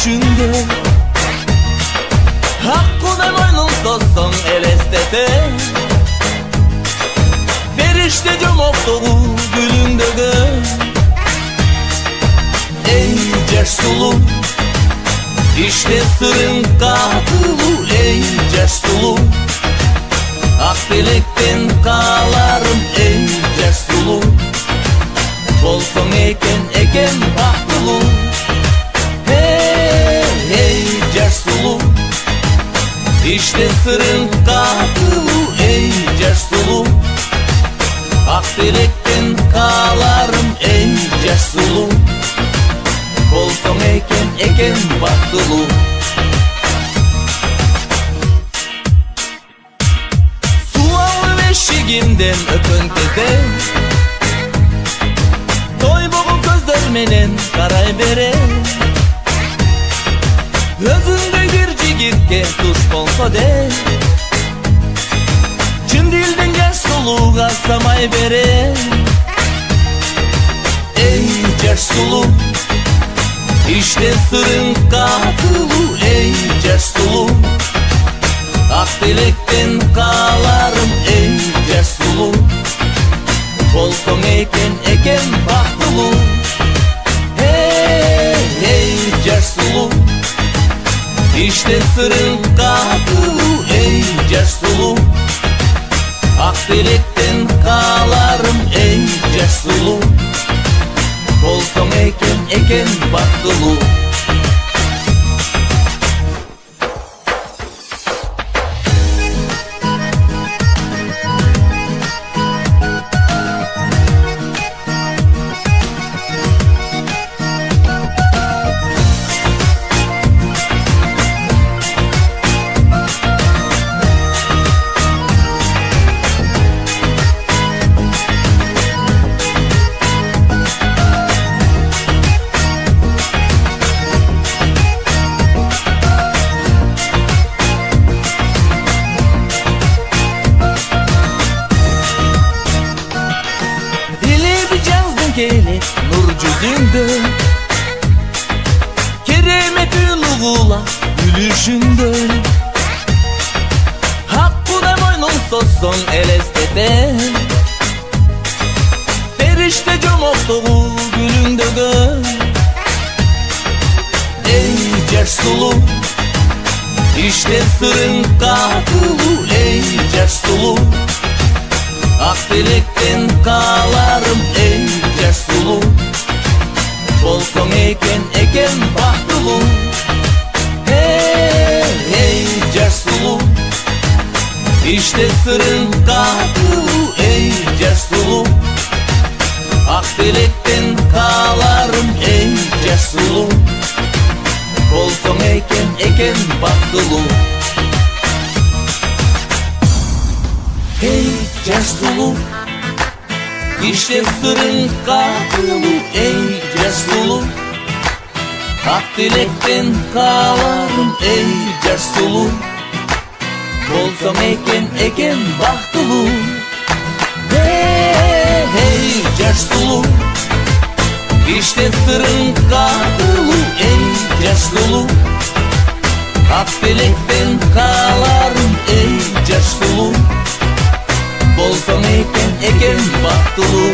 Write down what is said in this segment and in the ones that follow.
gülüşünde. Hakkıdan oyunun sozsong elestete, berişte jomoktoğu gülündögü. Ey jaş sulu, işte sırrın katılı. Ey jaş sulu, ak bilekten kalarım. Ey jaş sulu, bolsong eken baktılı. Hey, hey jaş sulu, işte sırrın katılı. Ey jaş sulu, ak bilekten kalarım. Ey jaş sulu, bolsong eken baktılı. Eşigimden öpön kete, toy boğum gözler menen karay bere. Özünde bir jigitke tuş bolsa de, çın dilden jaş suluğa samay bere. Ey jaş sulu, işte sırrın katılı. Ey jaş sulu, ak bilekten kalarım. Ey jaş sulu, bolsong eken baktılı. Hey, hey jaş sulu, işte sırrın katılı. Ey jaş sulu, ak bilekten kalarım. Ey jaş sulu, bolsong eken baktılı. Nur yüzünde, keremet uluğula gülüşünde. Hakkıda boynun sozsong elestete, berişte jomoktoğu gülündögü. Ey jaş sulu, işte sırrın katılı. Ey jaş sulu, ak bilekten kalarım. Ey jaş sulu, bolsong eken baktılı. Hey, hey jaş sulu, işte sırrın katılı. Ey jaş sulu, ak bilekten kalarım. Ey jaş sulu, bolsong eken baktılı. Hey jaş sulu, işte sırrın katılı. Ey jaş sulu, ak bilekten kalarım. Ey jaş sulu, bolsong eken baktılı. Hey, hey jaş sulu, işte sırrın katılı. Ey jaş sulu, ak bilekten kalarım. Ey jaş sulu, bolsong eken baktılı.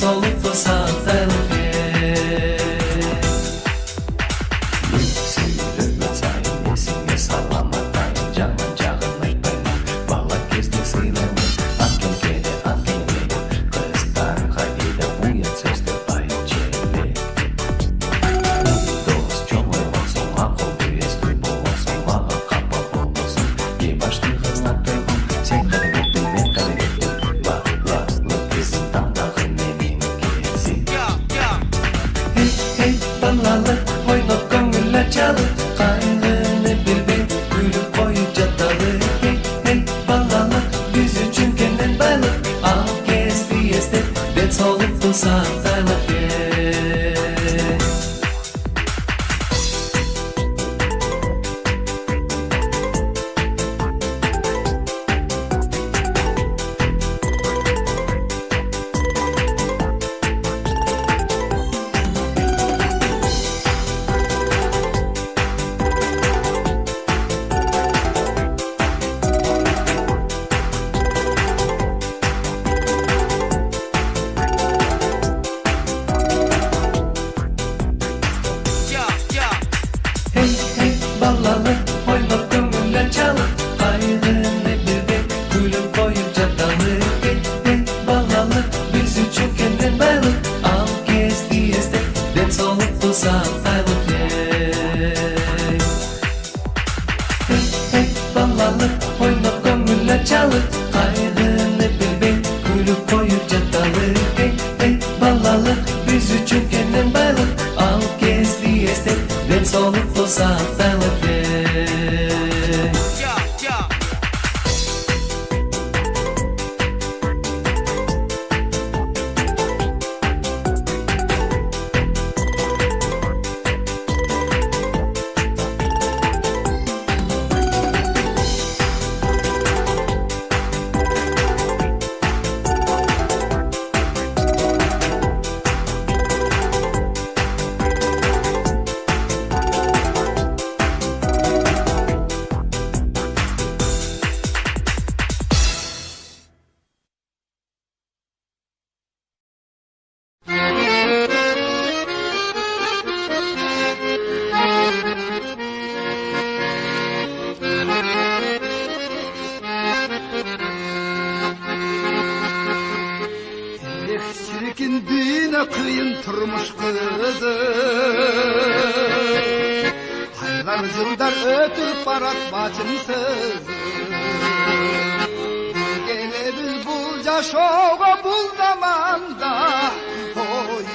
денсаулықты сақтайлық Сөйлеме сайын есіңе саламаттайын, жаман жағын айтпаймын, бала кезде сыйлаймын, ат-келгенде қыздарға дейді ұят сөзді айтып желе. Дос жоңой болсың, ақылды есту болсың, маған қапа болсың, ебаштығын аттайғым, сен қадіреттің, мен қадіреттім, бақытлы кезін таңдағын менің кезін. Hey, балалық, ойнап көңіл açalım, қайғыны білбей, күліп қойып жаталық. Hey, балалық, біз үшін кенен байлық, ал кезді естеп, денсаулықты сақтайлық. Hey, балалық, ойнап көңіл açalım, қайғыны білбей, күліп қойып жаталық. Hey, балалық, біз үшін кенен байлық, ал кезді естеп, денсаулықты сақтайлық. Hey, балалық, ойнап көңіл açalım, қайғыны білбей, күліп қойып жаталық. Hey, балалық, біз үшін кенен байлық, ал кезді естеп, денсаулықты сақтайлық. Çirkin düğüne kıyın turmuş kızı, aylar yıllar ötüp barat bacımsız. Gele biz bul yaşoğa bul zamanda, oy.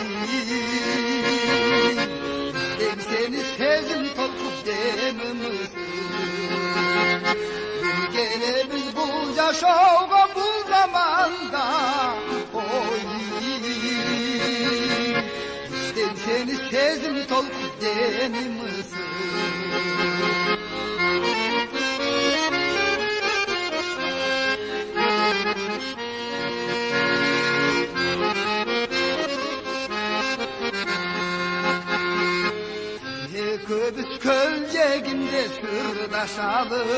Dem seni sezim tolkup demimiz. Gele biz bul yaşoğa bul zamanda, oy. Dem seni sezim tolkup demimiz. Köbüs kölceginde sırdaşalım,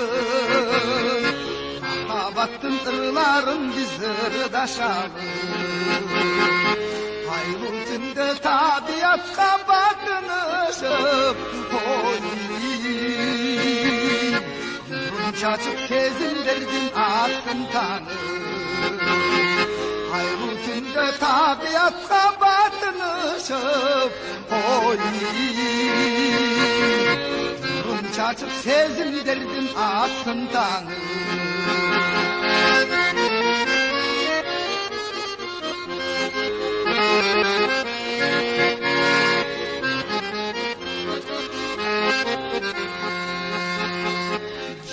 Mahabattın ırların biz ırdaşalım. Aylı tünde tabiatka bakınışıp, oy. Yumrum çaçıp sezim derdin attın tanır. Aylı tünde tabiatka bakınışıp, oy. Yumrum çaçıp sezim derdin attın tanır.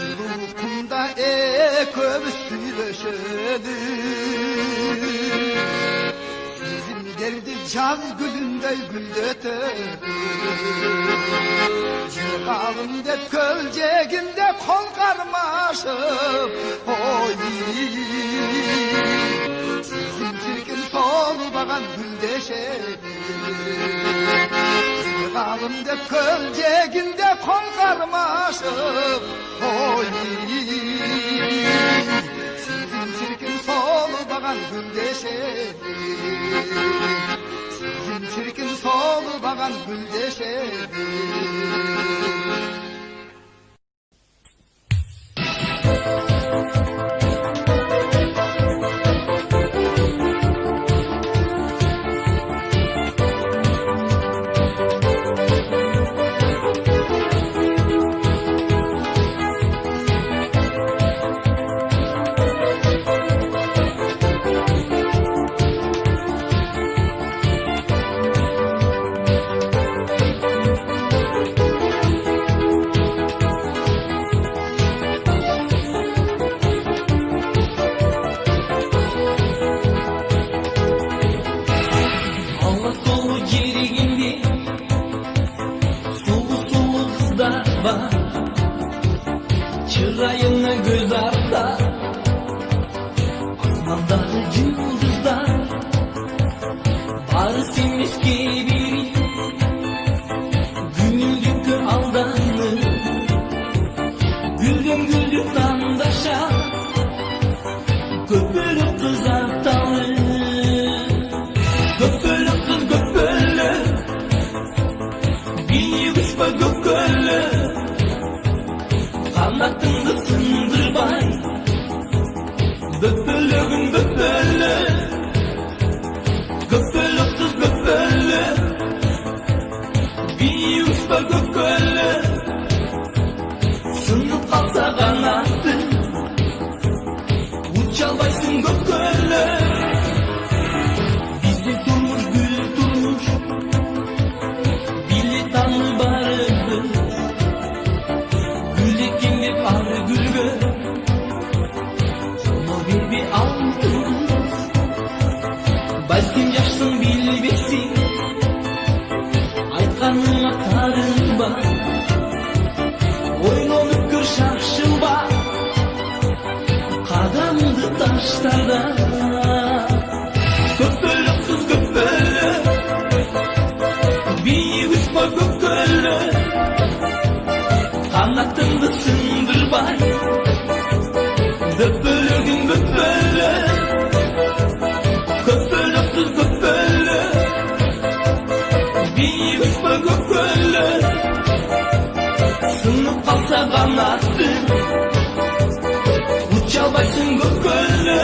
Yılukunda köbüs söyleşelim, sizin derdi caz gülünde güldetelim. Yığalım de kölceginde kol karmaşıp, oy. Sizin çirkin solmagan güldeşelim. Yığalım de kölceginde kol karmaşıp, oy. Sizin çirkin solmagan солбаған гүлдешеди, сиздин чиркин солбаған гүлдешеди. Çırayına göz artar, asmandagi yıldızlar, bari sevmishga beri, gülüldükü aldanır, güldüm tandaşa, köpölü kız artalı, köpölü kız köpölü, bir uçma köpölü. Kanatımdı sındırmay, böpölügün böpölü, köpölü kız köpölü, bir uçta köpölü, sınıp kalsa kanattı, uçalbaysın köpölü. Bizde durmuş gül durmuş, bile tanrı barıdır. Ağrı gülgü, sono bir aldınız. Balkim yaşsın bilbesin, aytkanıma tarınba. Oynanıp gör şaşılba, kadamdı taşlarda. Köpölü kız köpölü, bir uçma köpölü. Kanatımdı sındırmay, böpölügün böpölü, köpölü kız köpölü, bir uçma köpölü, sınıp kalsa kanattı, uçalbaysın köpölü.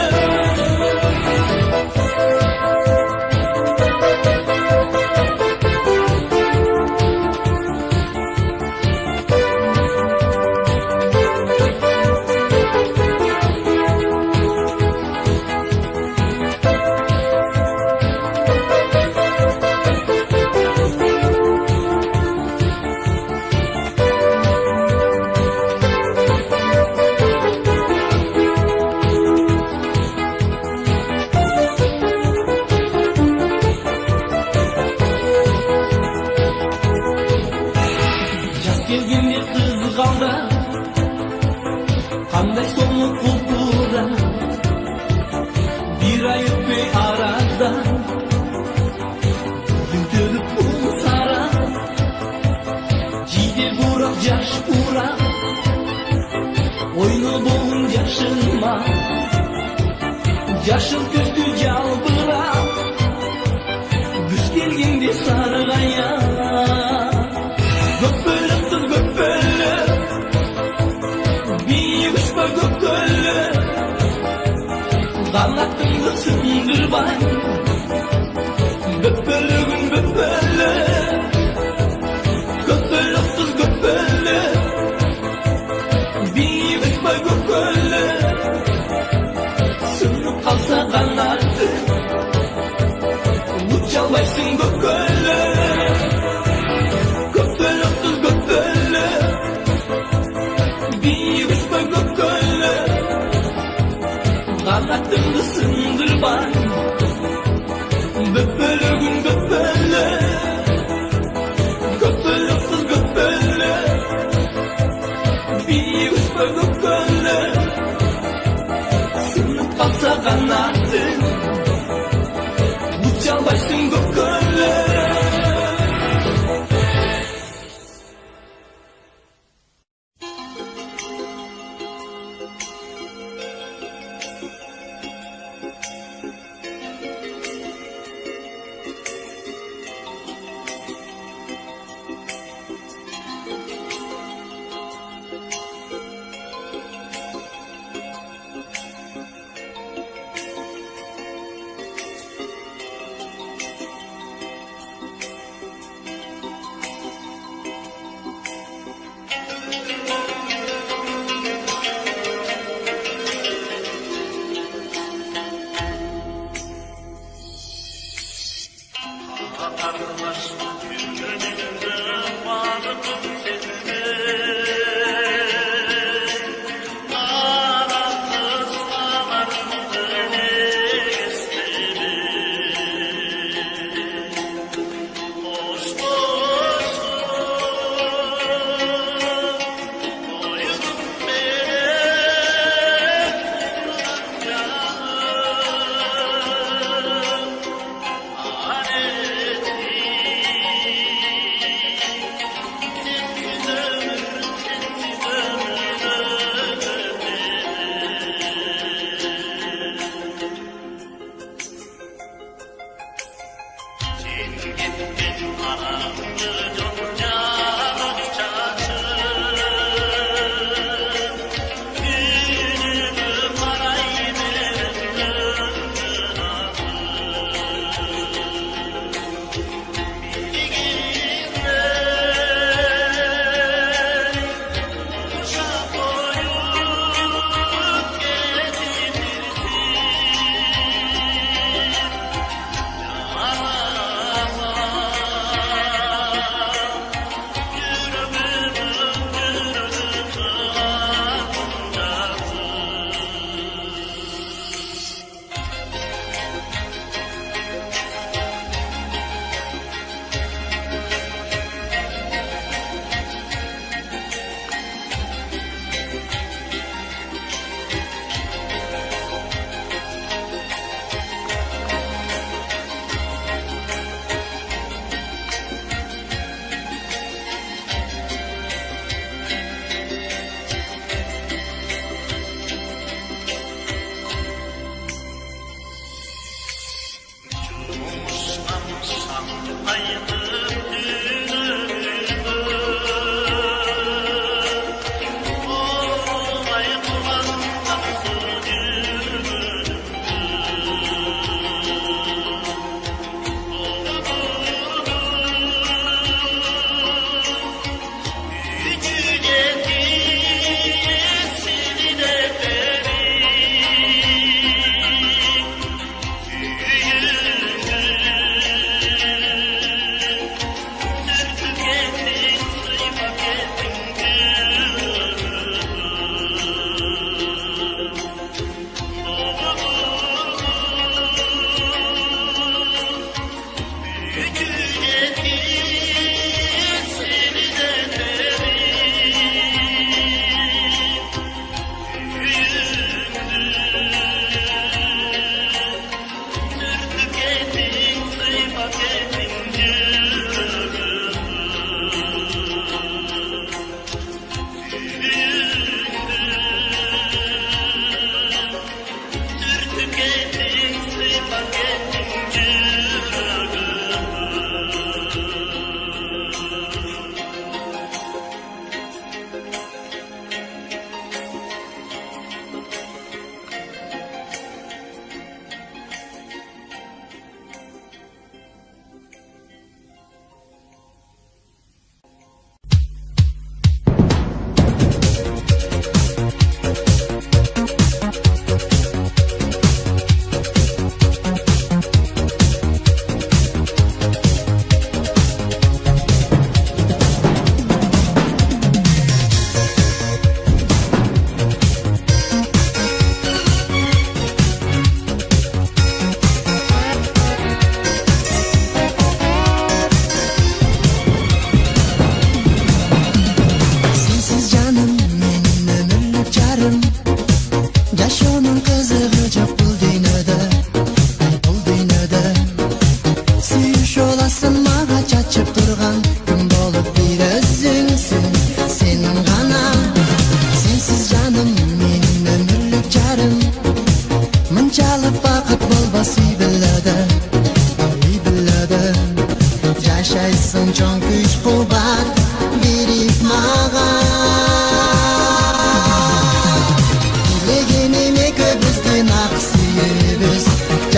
Gelgende kızganda, kanday sonu kultura, bir ay öpmey arada, gün tölüp kum sara, cide burak yaş burak, oyna boğun yaşınma, yaşıl közlü yalbırak, güz gelgende sargaya. Köpölü kız köpölü, bir uçma köpölü, kanatımdı sındırmay, böpölügün böpölü, köpölü kız köpölü, bir uçma köpölü, sınıp kalsa kanattı, uçalbaysın köpölü. Kanatımdı sındırmay, böpölügün böpölü, köpölü kız köpölü, bir uçma köpölü, sınıp kalsa kanattı, uçalbaysın köpölü.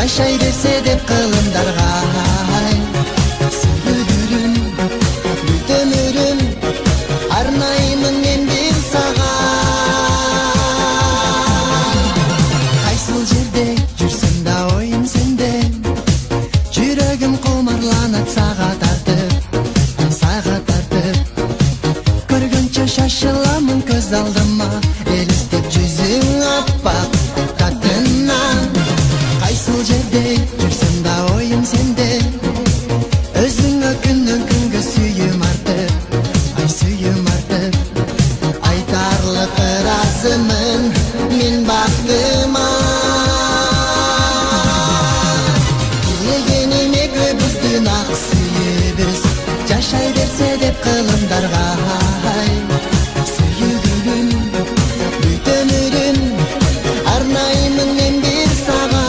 жашай берсе деп кылымдарга сүйүлүрүм бүт өмүрүм арнаймын мен бир сага кайсыл жерде жүрсөм да оюм сенде жүрөгүм кумарланат сага жерде жүрсөм да оюм сенде өзүңө күндөн күнгө сүйүм артып ай сүйүм артып айтарлык ыраазымын мен бактыма тилегениме көбүздүн ак сүйүүбүз жашай берсе деп кылымдарга сүйгүлүм бүт өмүрүм арнаймын мен бир сага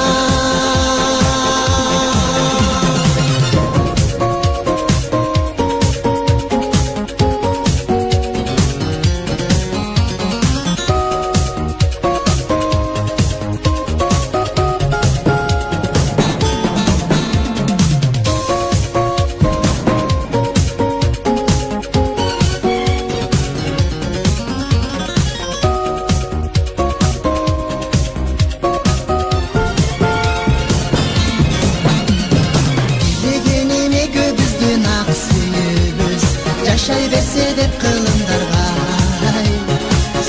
жашай берсе деп кылымдарга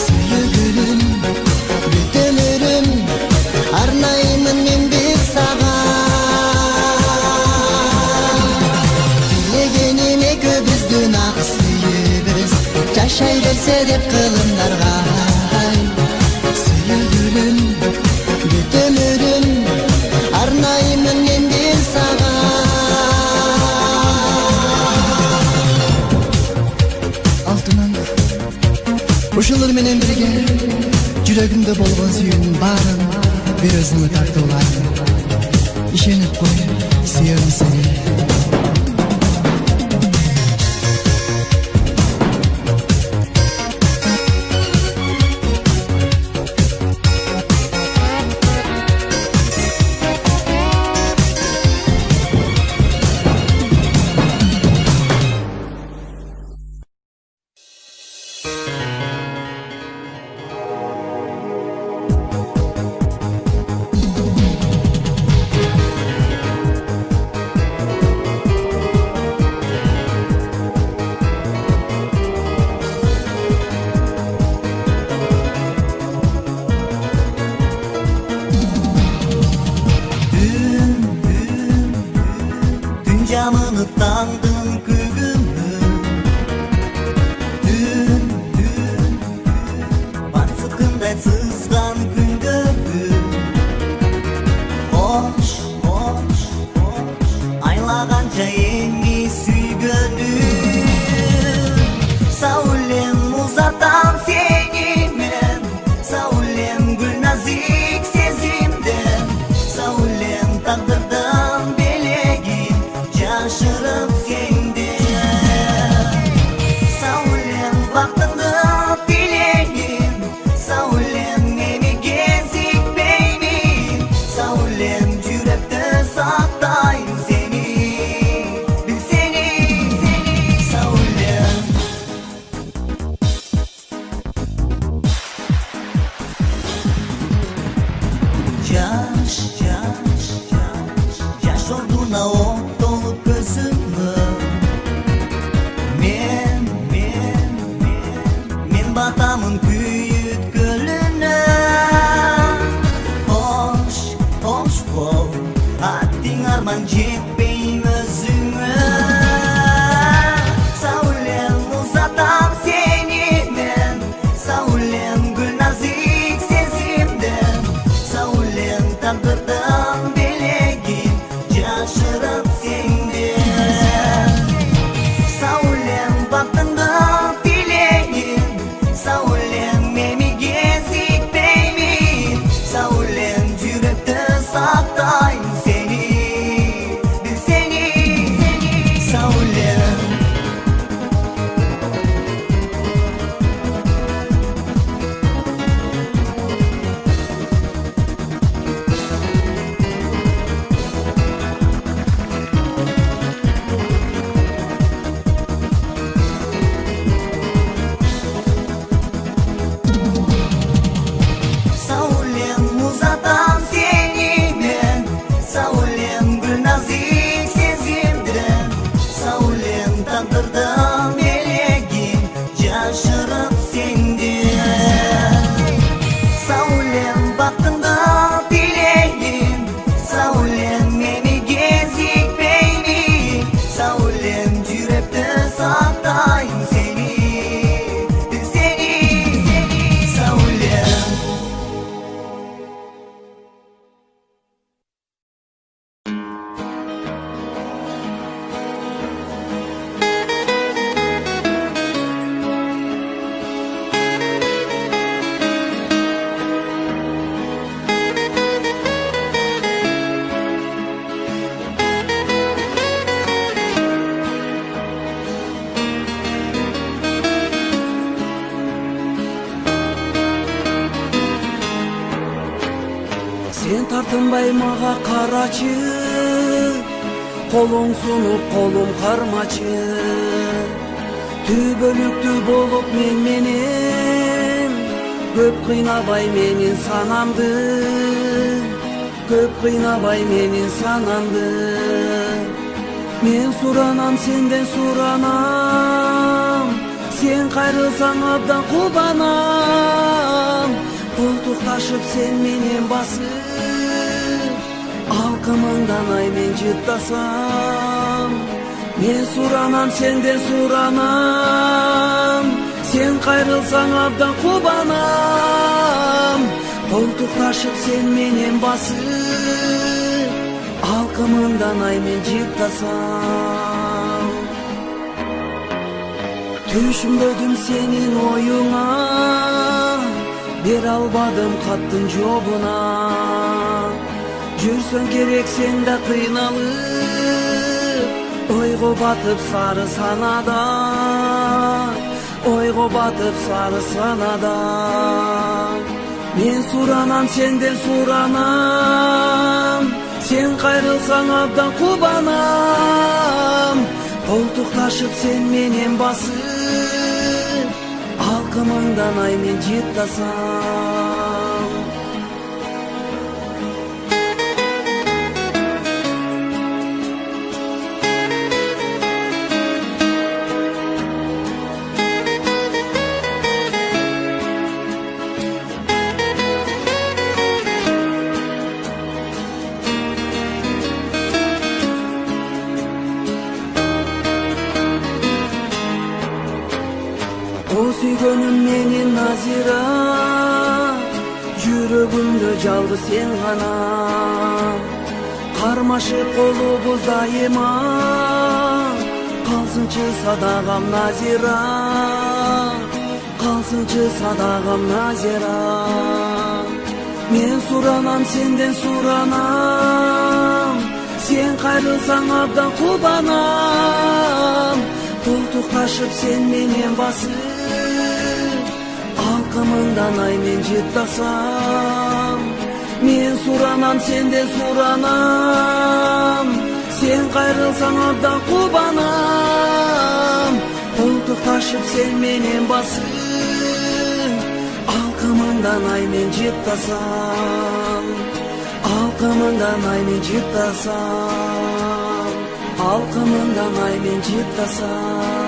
сүйгүлүм бүт өмүрүм арнаймын мен бир сага тилегениме көбүздүн ак сүйүүбүз жашай берсе деп кылымдарга сүйгүлүм бүт өмүрүм арнаймын мен бир сага ушулар менен бирге жүрөгүмдө болгон сүйүүнүн баарын бир өзүңө тартуулайм ишенип кой сүйөм сени Tandın kөгümü Dün Barsıkınday sızgan gündöbü Hoş Aylaganca emi süygönüm Saulem uzatam seni men Saulem gül nazik sezimden Saulem takdırdan belegin Yaşırıp sende Saulem baktığında dileğim Saulem meni gezikmeymin Saulem yürekte saktayım seni Bil seni Saulem Yaş olduğuna o dolup gözümü Men batamın büyük gölüne Hoş bol Haddin arman jetpeyim özüme Saulem uzatam seni men Saulem gül nazik sezimden Saulem takdırdan belegin Yaşırıp senden Saulem baktığında dileğim Saulem meni gezikmeymin Saulem yürekte saktayım seni Bil тынбай мага карачы, колуң сунуп колум кармачы. Түбөлүктүү болуп мен менен, көп кыйнабай менин санамды, көп кыйнабай менин санамды. Мен суранам, сенден суранам, сен кайрылсаң абдан кубанам. Колтукташып сен менен басып, алкымыңдан ай мен жыттасам. Мен суранам, сенден суранам, сен кайрылсаң абдан кубанам. Колтукташып сен менен басып, алкымыңдан ай мен жыттасам. Түшүнбөдүм сенин оюңа, бере албадым каттын жообуна. Жүрсөң керек сен да кыйналып, ойго батып сары санада, ойго батып сары санада. Мен суранам, сенден суранам, сен кайрылсаң абдан кубанам. Колтукташып сен менен басып, алкымыңдан ай мен жыттасам. Сүйгөнүм менин Назира, жүрөгүмдө жалгыз сен гана. Кармашып колубуз дайыма, калсынчы садагам Назира, калсынчы садагам Назира. Мен суранам, сенден суранам, сен кайрылсаң абдан кубанам. Колтукташып сен менен басып, алкымыңдан ай мен жыттасам. Мен суранам, сенден суранам, сен кайрылсаң абдан кубанам. Колтукташып сен менен басып, алкымыңдан ай мен жыттасам. Алкымыңдан ай мен жыттасам, алкымыңдан ай мен жыттасам.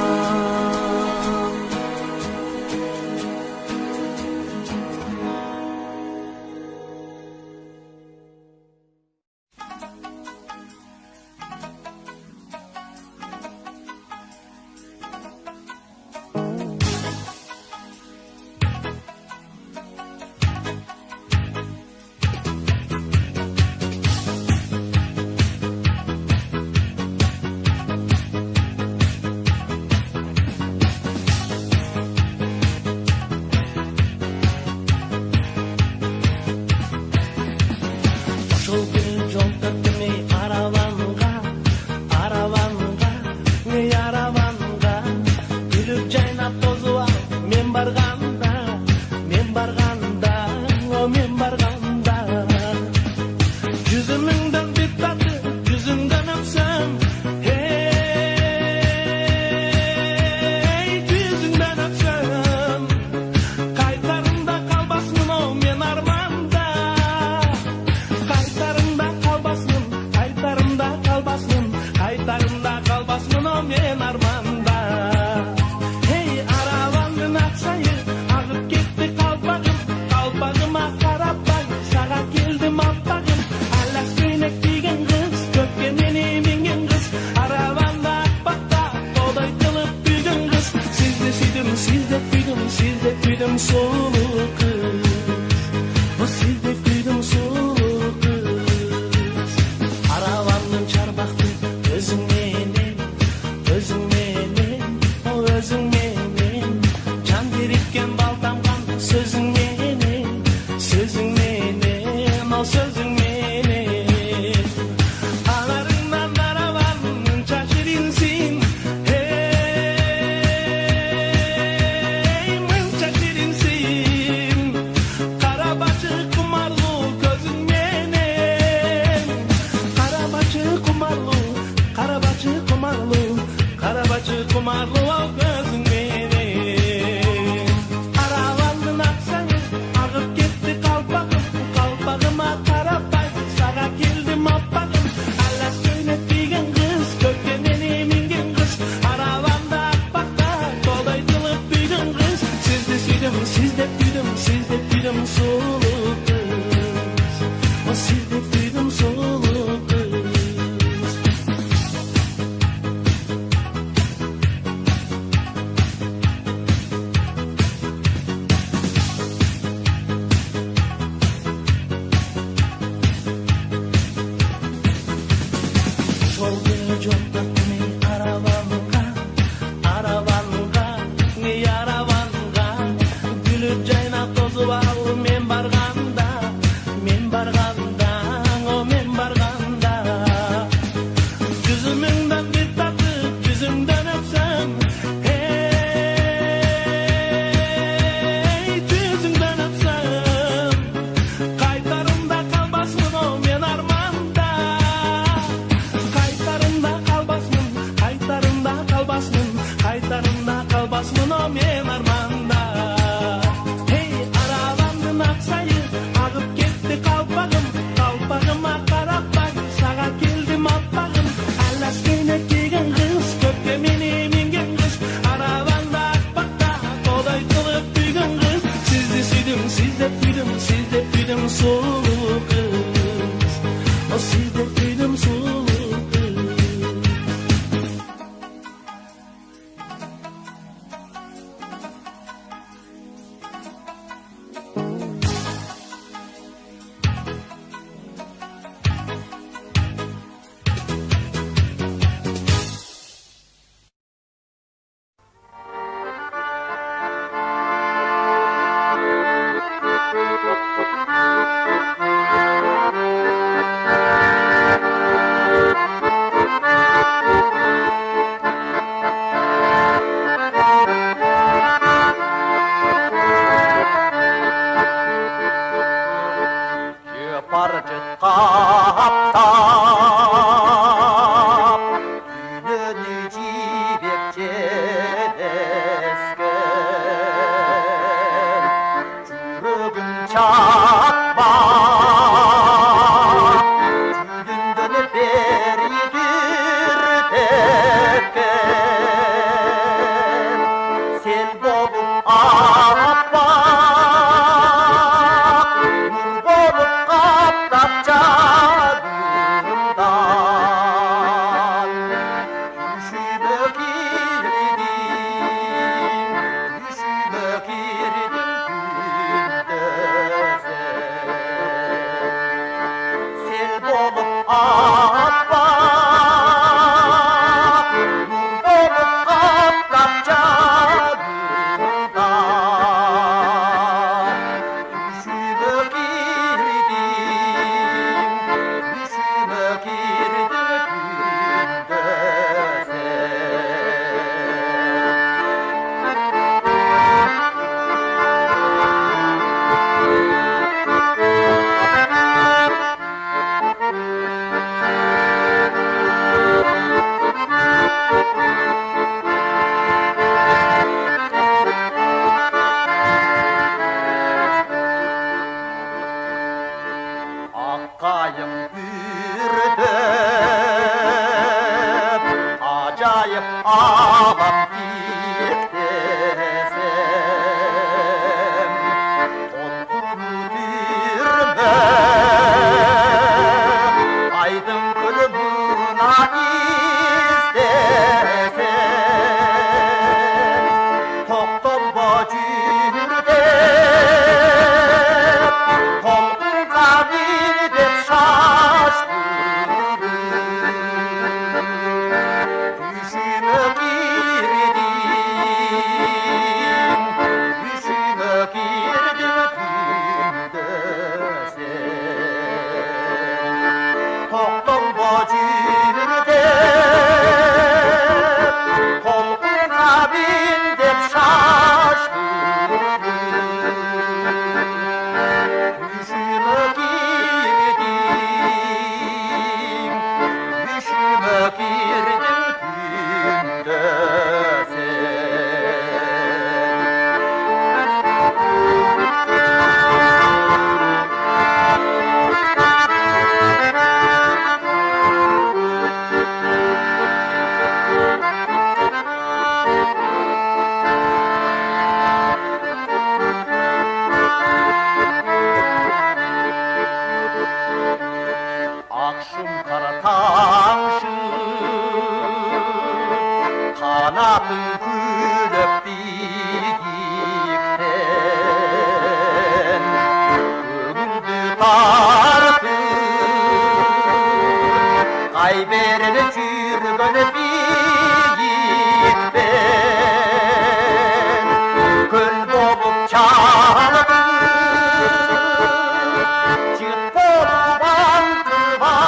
See құмарлы ау көзің менен. Араландың ақсаңы, ағып кетті қалпағым, қалпағыма қарапай, саға келдім аппағым. Алас көйнек киген қыз, көккенен емінген қыз, араланды ақпаққа, толайтылып бүйдің қыз. Сізді сүйдім, сіздеп түйдім, сіздеп түйдім сұлу қыз. О, сіздеп түйдім сұлу қыз. Жолды жоқтатмай араванға, араванға, не араванға, гүліп жайнап тозып ал мен барғанда, мен барғанда, о мен барғанда. Жүзіміңден бет тартып, жүзіңден өпсем, ей, жүзіңден өпсем, қайтарымда қалбасмын, о мен арманда. Қайтарымда қалбасмын, қайтарымда қалбасмын, қайтарымда қалбасмын, о мен арманда. Ей, аравандың ақсайы, ағып кетті қалпағым, қалпағыма қарапай, саға келдім аппағым. Алас көйнек киген қыз, көкке мен емінген қыз, араванда ақпақта, тодай қылып түйген қыз. Сізді сүйдім, сіздеп түйдім, сіздеп түйдім сұлу қыз. О, сіздеп түйдім сұлу қыз. қаптап күніне жібектелескен жүрегім чатпақ жүргендені бері дүрдеткен сен болып аппақ нұр болып қаптап жанымдан düşüme girdim gündüze sel bolup appak nur bolup kaplap canımdan düşüme girdim Аққайың үрдіп, ажайып алам тектесем, қонқыр көтерме, айдың күні мұна іздесем, тоқтанба жүрдеп, толқын қабил деп шаштырып, düşüme Алтын күліп биіктен көгілді тартып ай берді жүргені биікпен көл болып чалып жігіт болып аңқыған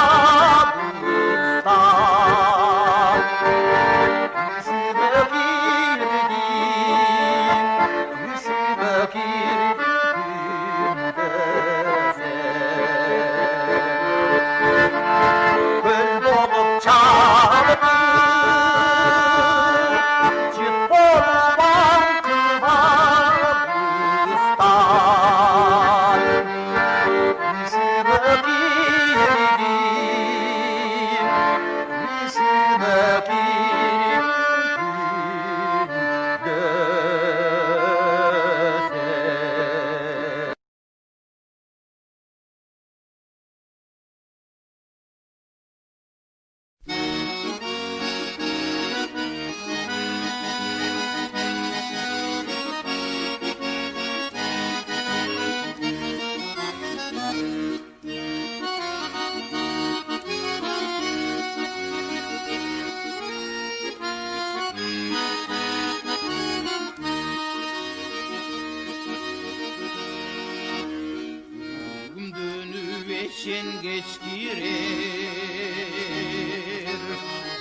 Geçen geç girer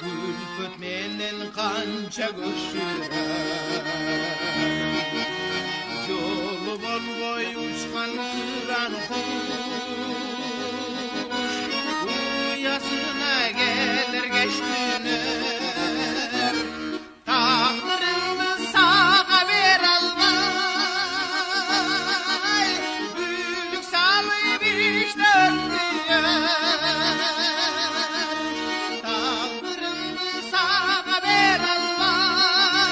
Gülpöt menden kança göçürer Yolu bol boy uçkan kıran kuş Uyasına gelir geç döner Takdırını sağa ver almay Büyük salayıp işte Takdırını sağa ver almay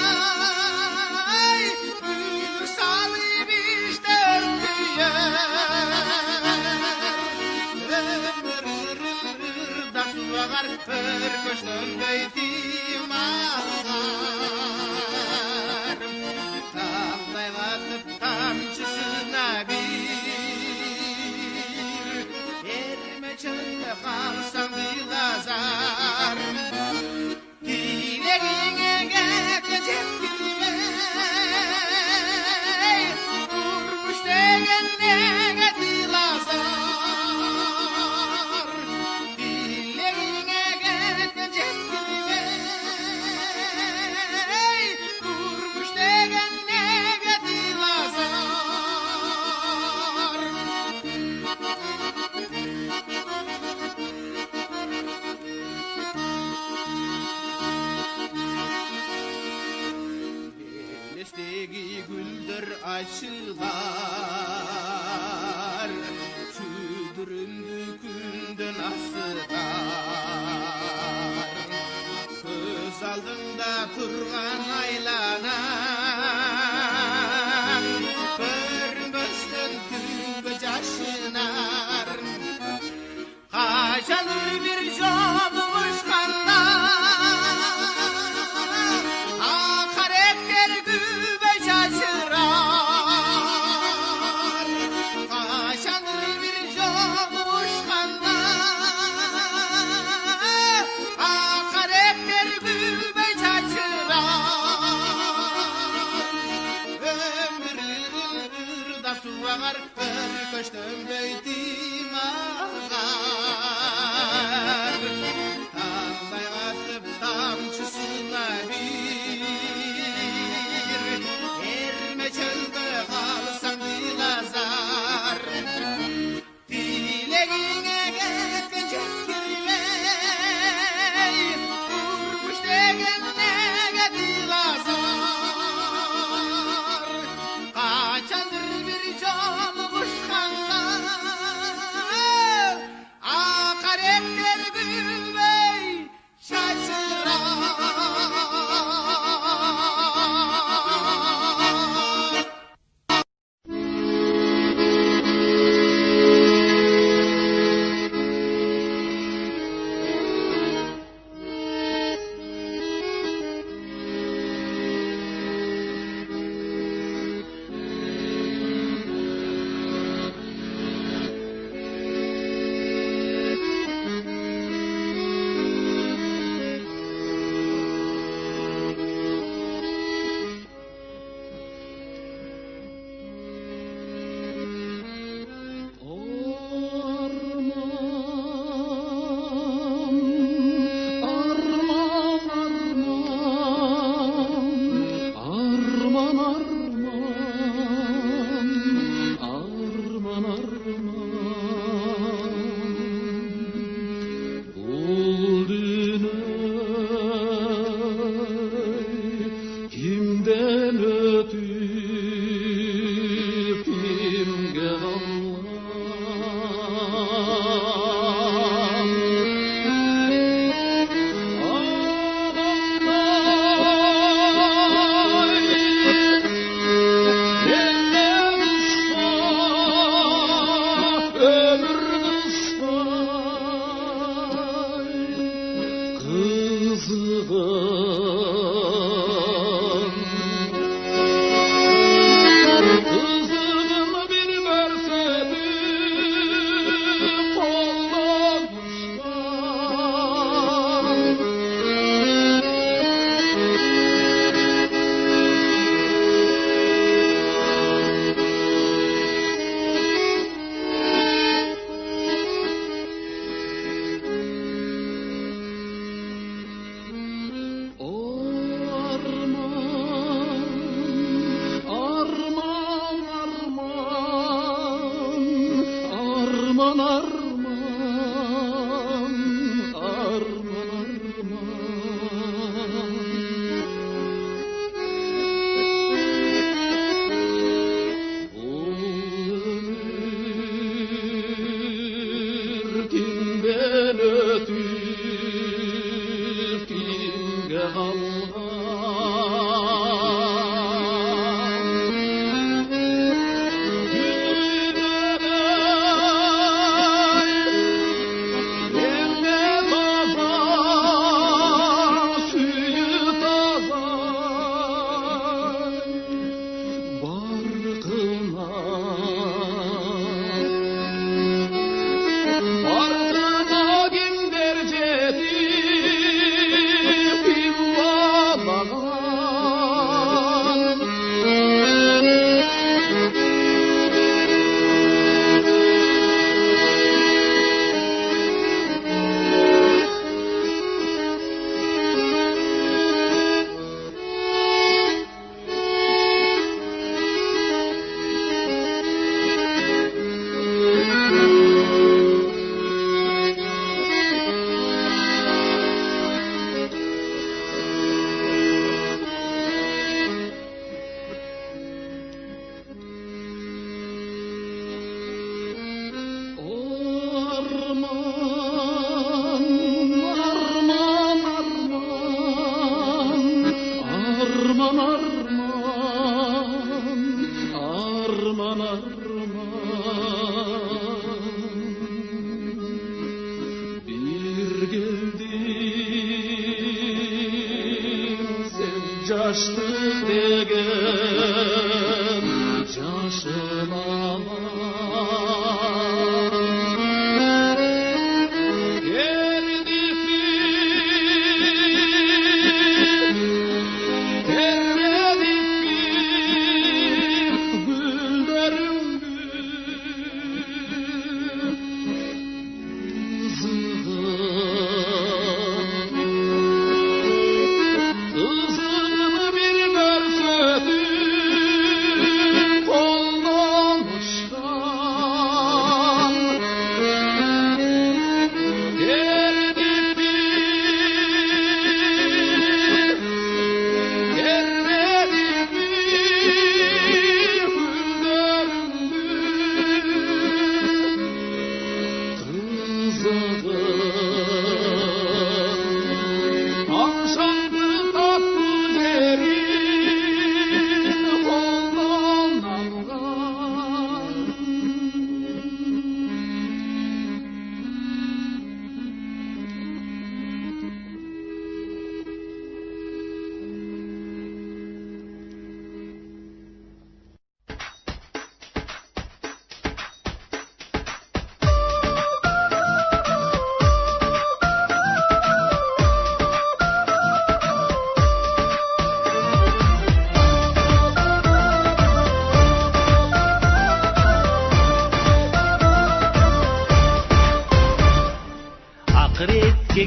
Büyük salayıp işte da su ağar per koştan beytim ağar Tavlaylatıp tamçısına bir Ermeçinde kalsam dilazar Dileğine geçecek bilmey Durmuş degenine dilazar Dileğine geçecek bilmey Durmuş degenine dilazar Elestegi güldür açılar Çüdüründü kündün asılar Göz aldında turgan aylanan Görmüstün küngü caşınar Kaçanır bir jomu uçkanda Karakter gübe şaşırar Kaçanır bir jomu uçkanda Karakter gübe şaşırar Ömür da su ağar Köştüm beytim ağar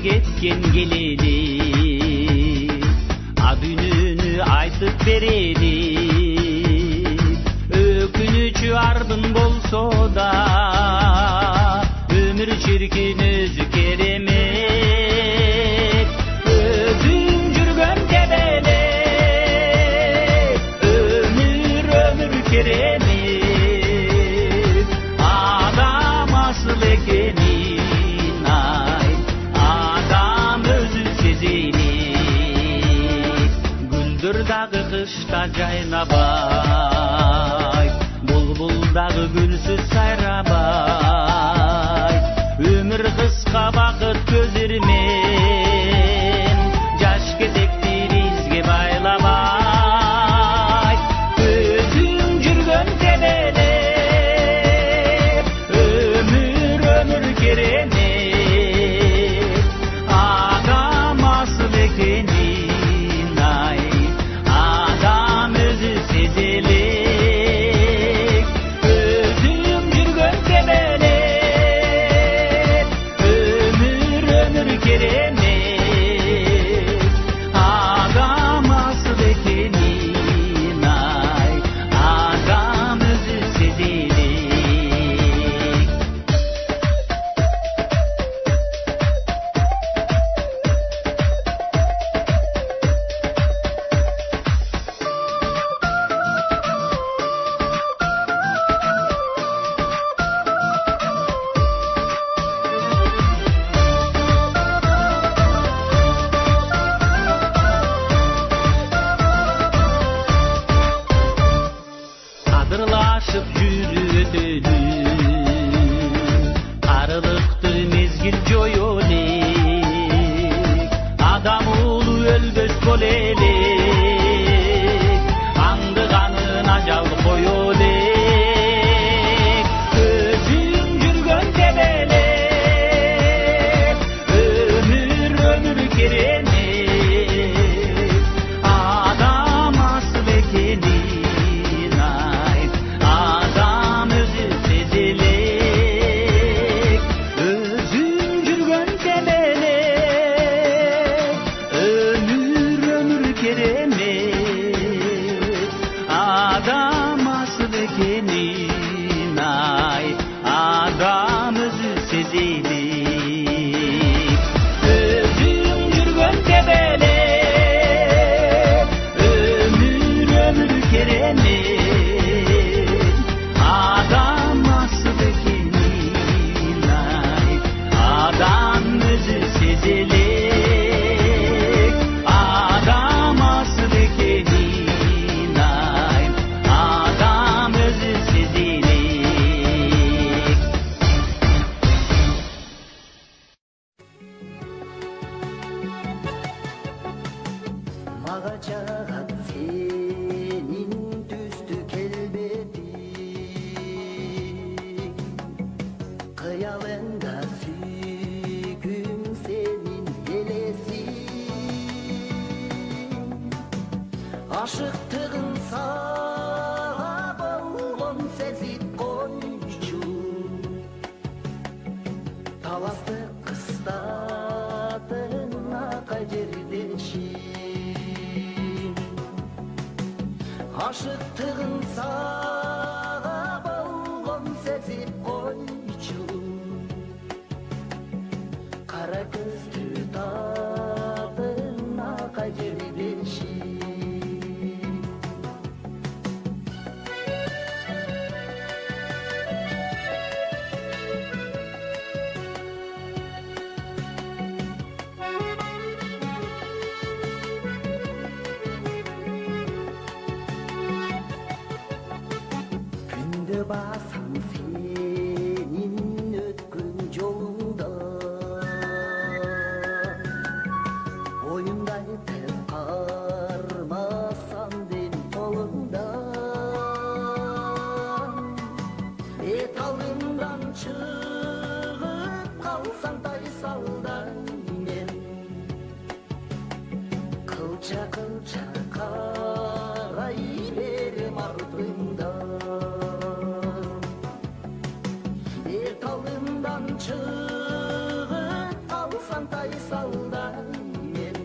Ketken geleli adününü aytıp bereli ökünüçü ardın bolso da ömür çirkin özü keremet özüm жүргөн kebele ömür keremet adam asıl ekeni Dağ kışta caynabay Bulbuldağı gülsüz sayrabay Ömür kıska vakit gözürmen Yaş мага жагат сенин түстү келбетиң кыялыңда сүйгүм сенин элесиң ашыктыгын сага болгон сезип койчу таласты кыстатын акай жердешим ашыктыгын сага болгон сезип койчу кара көздү татын акай жердешим басам сенин өткөн жолуңда боюндай теп кармасам дейм колуңда бет алдымдан чыгып калсаң тайсалдай мен кылча кылча карай берем артыңда талымдан чыгып калсаң тайсалдай мен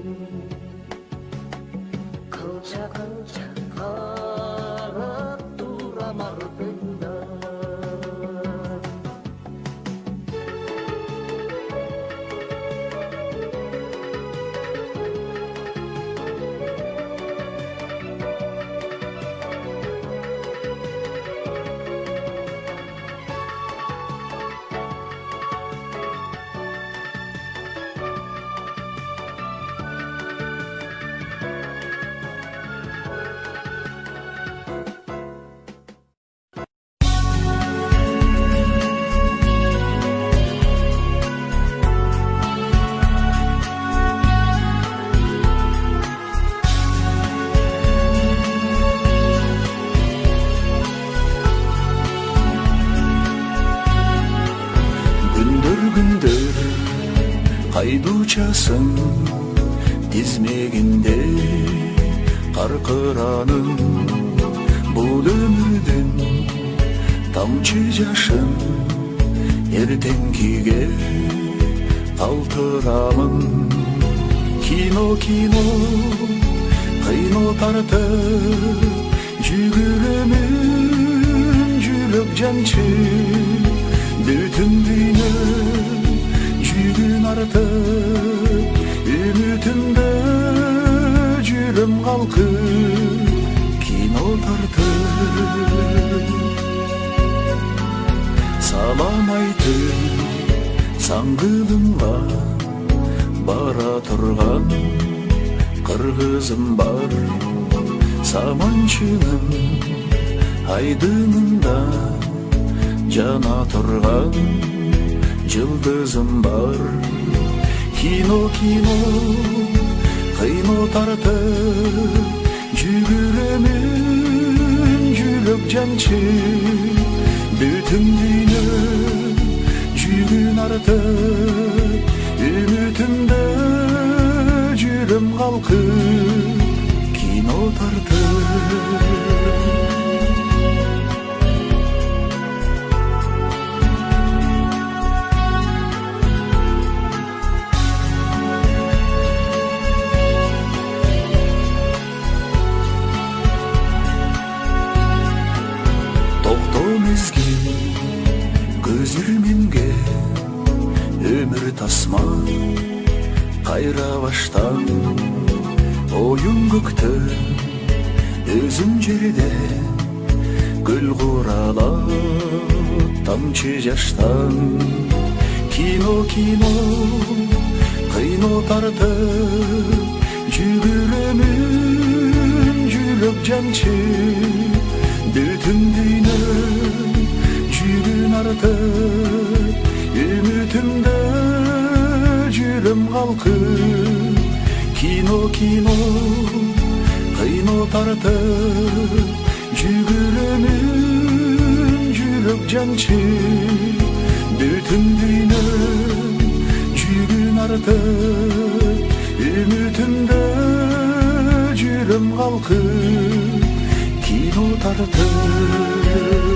кылча кылча карап турам артыңда кайдучасың тизмегинде каркыранын бул өмүрдүн тамчы жашын эртеңкиге калтырамын кино кино кыйно тартып жүгүрөмүн жүрөк жанчы бүтүн дүйнө жүгүн артып үмүтүмдө жүрөм калкып кино тартып салам айтып саңгылымга бара турган кыргызым бар саманчынын айдынында жана турган жылдызым бар кино кино кыйно тартып жүгүрөмүн жүрөк жанчы бүтүн дүйнө жүгүн артып үмүтүмдө жүрөм калкып кино тартып көзүрмемге өмүр тасма кайра баштан оюн көктө өзүм жерде гүл куралат тамчы жаштан кино кино кыйно тартып жүгүрөмүн жүрөк жанчы бүтүн дүйнө жүгүн артып үмүтүмдө жүрөм калкып кино кино кино тартып жүгүрөмүн жүрөк жанчы бүтүн дүйнөм жүгүн артып үмүтүмдө жүрөм калкып кино тартып